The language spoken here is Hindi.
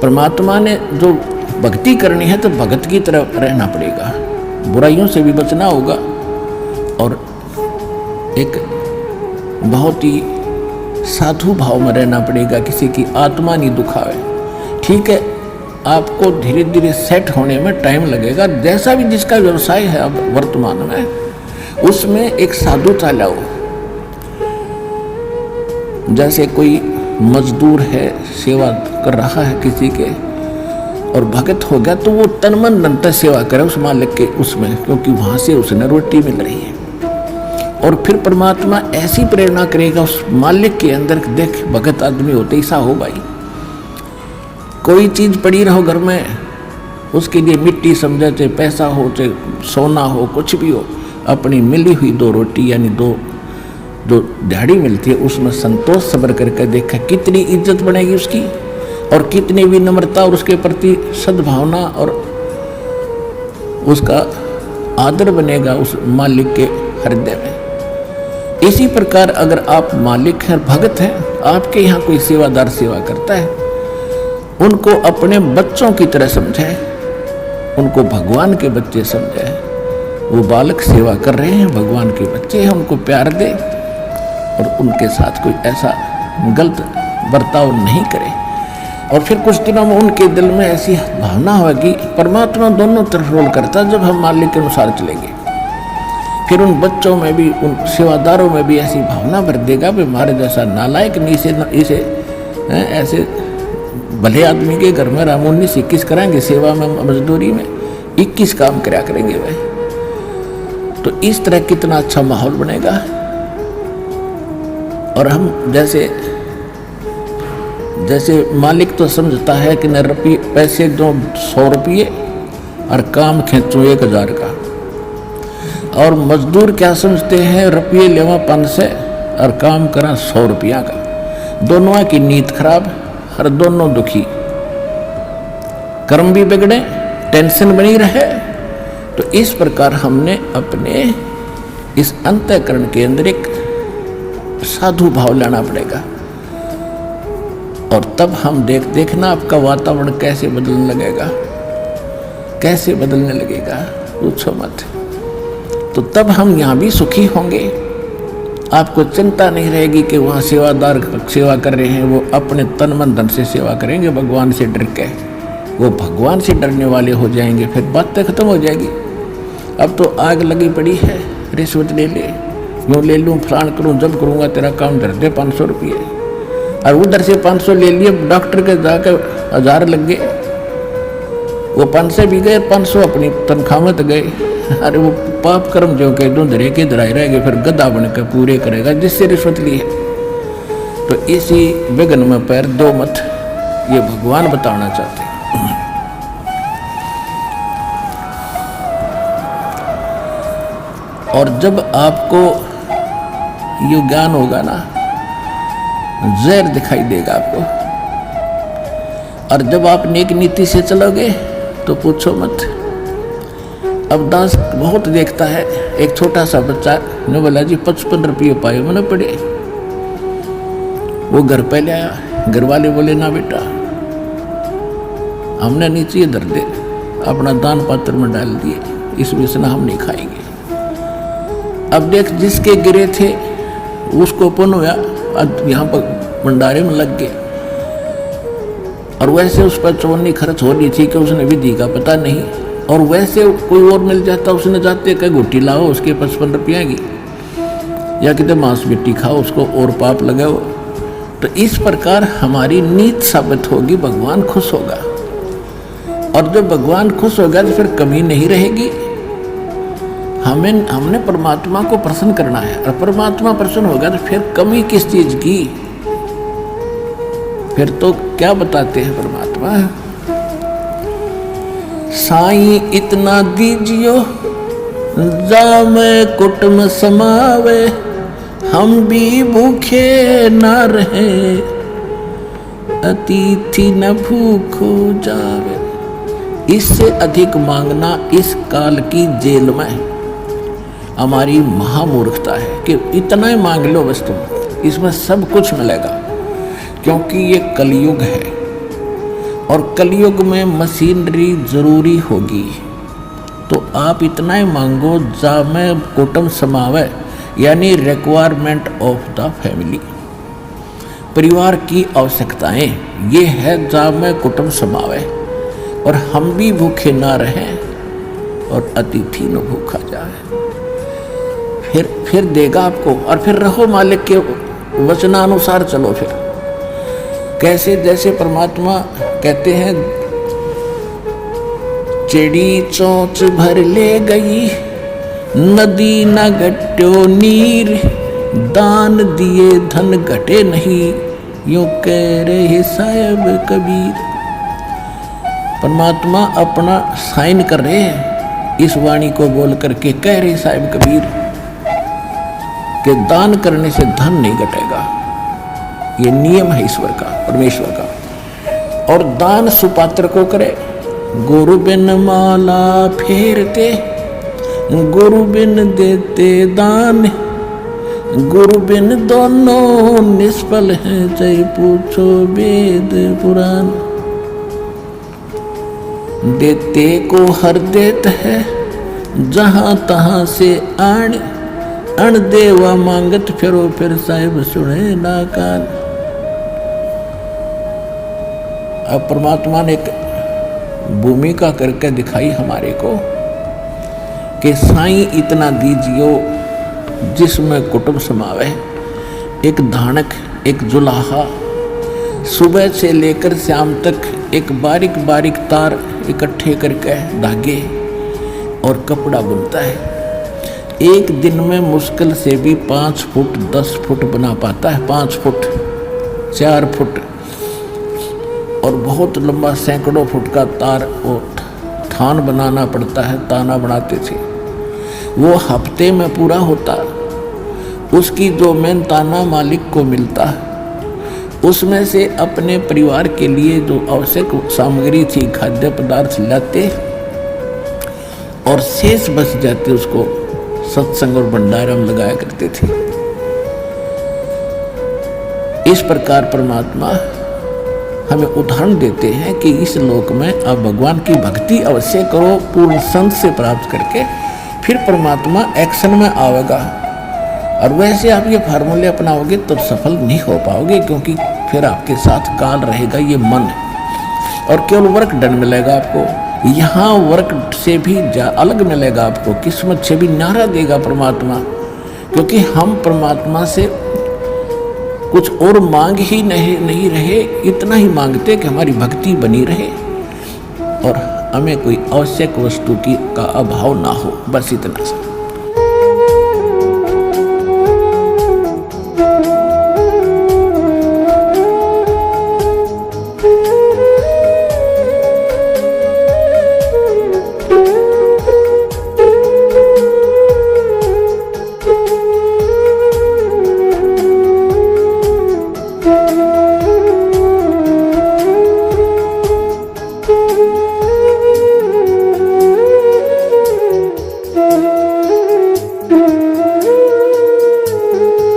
परमात्मा ने जो भक्ति करनी है तो भगत की तरह रहना पड़ेगा, बुराइयों से भी बचना होगा और एक बहुत ही साधु भाव में रहना पड़ेगा, किसी की आत्मा नहीं दुखावे। ठीक है, आपको धीरे धीरे सेट होने में टाइम लगेगा, जैसा भी जिसका व्यवसाय है अब वर्तमान में उसमें एक साधुता लाओ। जैसे कोई मजदूर है, सेवा कर रहा है किसी के और भगत हो गया तो वो तन मन धन से सेवा करे उस मालिक के उसमें, क्योंकि वहां से उसने रोटी मिल रही है। और फिर परमात्मा ऐसी प्रेरणा करेगा उस मालिक के अंदर, देख भगत आदमी होते ऐसा हो भाई, कोई चीज पड़ी रहो घर में उसके लिए मिट्टी समझे, चाहे पैसा हो चाहे सोना हो कुछ भी हो, अपनी मिली हुई 2 रोटी यानी 2 जो दिहाड़ी मिलती है उसमें संतोष सब्र करके देखा कितनी इज्जत बनेगी उसकी, और कितनी विनम्रता और उसके प्रति सद्भावना और उसका आदर बनेगा उस मालिक के हृदय में। इसी प्रकार अगर आप मालिक हैं, भगत हैं, आपके यहाँ कोई सेवादार सेवा करता है, उनको अपने बच्चों की तरह समझे, उनको भगवान के बच्चे समझे। वो बालक सेवा कर रहे हैं, भगवान के बच्चे हैं, उनको प्यार दे और उनके साथ कोई ऐसा गलत बर्ताव नहीं करे। और फिर कुछ दिनों में उनके दिल में ऐसी भावना होगी, परमात्मा दोनों तरफ रोल करता है, जब हम मालिक के अनुसार चलेंगे फिर उन बच्चों में भी, उन सेवादारों में भी ऐसी भावना भर देगा कि हमारे जैसा नालायक नहीं, इसे ऐसे भले आदमी के घर में रामों 19-21 कराएंगे सेवा में, मजदूरी में 21 काम कराया करेंगे वह। तो इस तरह कितना अच्छा माहौल बनेगा। और हम जैसे मालिक तो समझता है कि न पैसे दो 100 रुपये और काम खींचो 1000 का, और मजदूर क्या समझते हैं, रुपये लेवा 500 और काम करा 100 रुपया का। दोनों की नीयत खराब और दोनों दुखी, कर्म भी बिगड़े, टेंशन बनी रहे। तो इस प्रकार हमने अपने इस अंतःकरण के अंदर एक साधु भाव लाना पड़ेगा, और तब हम देखना आपका वातावरण कैसे बदलने लगेगा, कैसे बदलने लगेगा, पूछो मत। तो तब हम यहाँ भी सुखी होंगे, आपको चिंता नहीं रहेगी कि वहाँ सेवादार सेवा कर रहे हैं, वो अपने तन मन धन से सेवा करेंगे भगवान से डर के, वो भगवान से डरने वाले हो जाएंगे, फिर बातें खत्म हो जाएगी। अब तो आग लगी पड़ी है, रिश्वत ले ले, यूँ ले लूँ, फलान करूँ, जब करूँगा तेरा काम धर दे 500 रुपये, और उधर से 500 ले लिए, डॉक्टर के जाकर 1000 लग गए, वो 500 भी गए, 500 अपनी तनख्वाह में तो गए। अरे वो पाप कर्म जो कह दो धरे के धराए रहेंगे, फिर गधा बनकर पूरे करेगा जिससे रिश्वत ली है। तो इसी विघ्न में पैर दो मत, ये भगवान बताना चाहते हैं। और जब आपको ये ज्ञान होगा ना, जहर दिखाई देगा आपको, और जब आप नेक नीति से चलोगे तो पूछो मत। अब दास बहुत देखता है, एक छोटा सा बच्चा ने बोला जी 55 रुपये पाए मैंने पड़े, वो घर पे ले आया, घर वाले बोले ना बेटा हमने नीचे धर दे, अपना दान पात्र में डाल दिए, इस वजह से ना हम नहीं खाएंगे। अब देख जिसके गिरे थे उसको पुण्य हुआ, अब यहाँ पर भंडारे में लग गए, और वैसे उस पर चोरनी खर्च हो रही थी कि उसने विधि का पता नहीं, और वैसे कोई और मिल जाता, उसने जाते कहीं घुट्टी लाओ उसके 55 रुपये की, या कितने मांस मिट्टी खाओ उसको और पाप लगाओ। तो इस प्रकार हमारी नीत साबित होगी, भगवान खुश होगा, और जब भगवान खुश होगा तो फिर कमी नहीं रहेगी। हमने परमात्मा को प्रसन्न करना है, और परमात्मा प्रसन्न होगा तो फिर कमी किस चीज की, फिर तो क्या बताते हैं परमात्मा, साईं इतना दीजियो जामे कुटुम समावे, हम भी भूखे ना रहे, अतिथि न भूखो जावे। इससे अधिक मांगना इस काल की जेल में हमारी महामूर्खता है कि इतना ही मांग लो बस तुम, इसमें सब कुछ मिलेगा, क्योंकि ये कलयुग है। और कलयुग में मशीनरी जरूरी होगी, तो आप इतना ही मांगो जा में कुटुंब समावे, यानी रिक्वायरमेंट ऑफ द फैमिली, परिवार की आवश्यकताएं ये है जा में कुटुंब समावे, और हम भी भूखे ना रहें और अतिथि न भूखा जाए। फिर देगा आपको, और फिर रहो मालिक के वचनानुसार चलो। फिर कैसे, जैसे परमात्मा कहते हैं, चिड़ी चोंच भर ले गई नदी न घट्यो नीर, दान दिए धन घटे नहीं, यूं कह रहे साहिब कबीर। परमात्मा अपना साइन कर रहे हैं इस वाणी को बोल करके, कह रहे साहिब कबीर कि दान करने से धन नहीं घटेगा, ये नियम है ईश्वर का, परमेश्वर का। और दान सुपात्र को करे, गुरु बिन माला फेरते, गुरु बिन देते दान, गुरु बिन दोनों निष्फल हैं, चाहे पूछो वेद पुराण। देते को हर देत है, जहां तहां से आण, अण देवा मांगत फिरो, फिर साहिब सुने ना कान। अब परमात्मा ने एक भूमिका करके दिखाई हमारे को कि साईं इतना दीजियो जिसमें कुटुंब समावे। एक धानक, एक जुलाहा, सुबह से लेकर शाम तक एक बारीक बारीक तार इकट्ठे करके धागे और कपड़ा बुनता है। एक दिन में मुश्किल से भी 5 फुट 10 फुट बना पाता है, 5 फुट 4 फुट, और बहुत लंबा सैकड़ों फुट का तार वो थान बनाना पड़ता है, ताना बनाते थे। वो हफ्ते में पूरा होता। उसकी जो मेहनताना मालिक को मिलता, उसमें से अपने परिवार के लिए जो आवश्यक सामग्री थी, खाद्य पदार्थ लाते, और शेष बच जाते उसको सत्संग और भंडारा में लगाया करते थे। इस प्रकार परमात्मा हमें उदाहरण देते हैं कि इस लोक में आप भगवान की भक्ति अवश्य करो, पूर्ण संत से प्राप्त करके, फिर परमात्मा एक्शन में आवेगा। और वैसे आप ये फार्मूले अपनाओगे तब सफल नहीं हो पाओगे, क्योंकि फिर आपके साथ काल रहेगा, ये मन, और केवल वर्क डन मिलेगा आपको। यहाँ वर्क से भी अलग मिलेगा आपको, किस्मत से भी नारा देगा परमात्मा, क्योंकि हम परमात्मा से कुछ और मांग ही नहीं रहे, इतना ही मांगते कि हमारी भक्ति बनी रहे और हमें कोई आवश्यक वस्तु का अभाव ना हो, बस इतना सा।